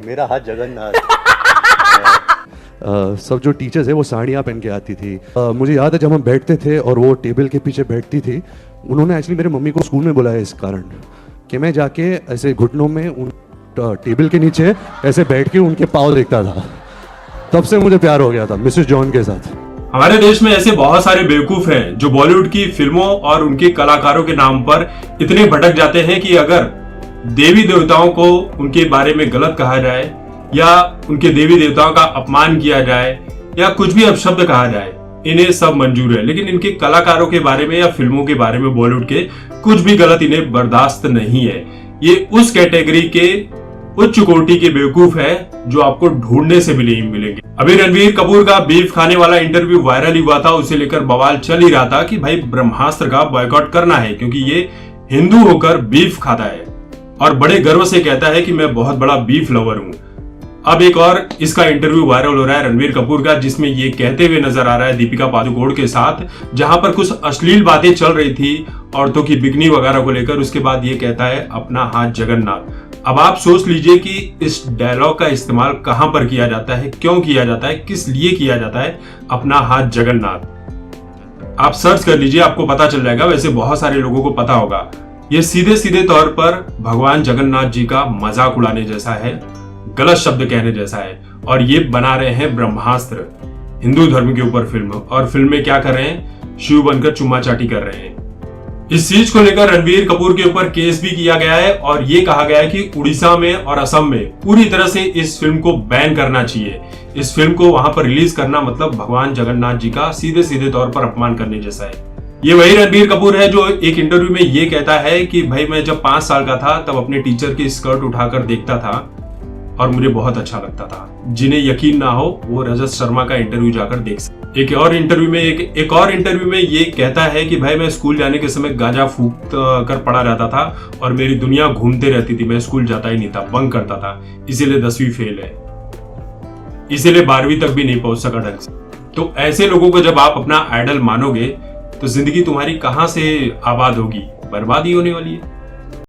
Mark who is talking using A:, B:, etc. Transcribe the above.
A: मेरा हाथ जगन्नाथ।
B: सब जो टीचर्स है वो साड़ियाँ पहन के आती थी। मुझे याद है जब हम बैठते थे और वो टेबल के पीछे बैठती थी, उन्होंने एक्चुअली मेरे मम्मी को स्कूल में बुलाया इस कारण कि मैं जाके ऐसे घुटनों में उन टेबल के नीचे ऐसे बैठ के उनके पाँव देखता था। तब से मुझे प्यार हो गया था मिसेस जॉन के साथ।
C: हमारे देश में ऐसे बहुत सारे बेवकूफ हैं जो बॉलीवुड की फिल्मों और उनके कलाकारों के नाम पर इतने भटक जाते हैं कि अगर देवी देवताओं को उनके बारे में गलत कहा जाए या उनके देवी देवताओं का अपमान किया जाए या कुछ भी अपशब्द कहा जाए, इन्हें सब मंजूर है, लेकिन इनके कलाकारों के बारे में या फिल्मों के बारे में बॉलीवुड के कुछ भी गलत इन्हें बर्दाश्त नहीं है। ये उस कैटेगरी के उच्च कोटि के बेवकूफ है जो आपको ढूंढने से भी नहीं मिलेंगे। अभी रणवीर कपूर का बीफ खाने वाला इंटरव्यू वायरल हुआ था, उसे लेकर बवाल चल ही रहा था कि भाई ब्रह्मास्त्र का बॉयकॉट करना है क्योंकि ये हिंदू होकर बीफ खाता है और बड़े गर्व से कहता है कि मैं बहुत बड़ा बीफ लवर हूं। अब एक और इसका इंटरव्यू वायरल हो रहा है रणवीर कपूर का, जिसमें ये कहते हुए नजर आ रहा है दीपिका पादुकोण के साथ, जहां पर कुछ अश्लील बातें चल रही थी औरतों की बिकनी वगैरह को लेकर। उसके बाद ये कहता है अपना हाथ जगन्नाथ। अब आप सोच लीजिए कि इस डायलॉग का इस्तेमाल कहां पर किया जाता है, क्यों किया जाता है, किस लिए किया जाता है, अपना हाथ जगन्नाथ। आप सर्च कर लीजिए, आपको पता चल जाएगा। वैसे बहुत सारे लोगों को पता होगा। ये सीधे सीधे तौर पर भगवान जगन्नाथ जी का मजाक उड़ाने जैसा है, गलत शब्द कहने जैसा है, और ये बना रहे हैं ब्रह्मास्त्र हिंदू धर्म के ऊपर फिल्म, और फिल्म में क्या कर रहे हैं, शिव बनकर चुम्मा चाटी कर रहे हैं। इस चीज को लेकर रणवीर कपूर के ऊपर केस भी किया गया है और ये कहा गया है कि उड़ीसा में और असम में पूरी तरह से इस फिल्म को बैन करना चाहिए। इस फिल्म को वहां पर रिलीज करना मतलब भगवान जगन्नाथ जी का सीधे सीधे तौर पर अपमान करने जैसा है। ये वही रणवीर कपूर है जो एक इंटरव्यू में ये कहता है कि भाई मैं जब 5 साल का था तब अपने टीचर की स्कर्ट उठाकर देखता था और मुझे बहुत अच्छा लगता था। जिन्हें यकीन ना हो वो रजत शर्मा का इंटरव्यू जाकर देख सकते। एक और इंटरव्यू में ये कहता है कि भाई मैं स्कूल जाने के समय गांजा फूक कर पड़ा रहता था और मेरी दुनिया घूमते रहती थी, मैं स्कूल जाता ही नहीं था, बंक करता था, इसीलिए 10वीं फेल है, इसीलिए 12वीं तक भी नहीं पहुंच सका ढंग से। तो ऐसे लोगों को जब आप अपना आइडल मानोगे तो जिंदगी तुम्हारी कहां से आबाद होगी, बर्बादी होने वाली है।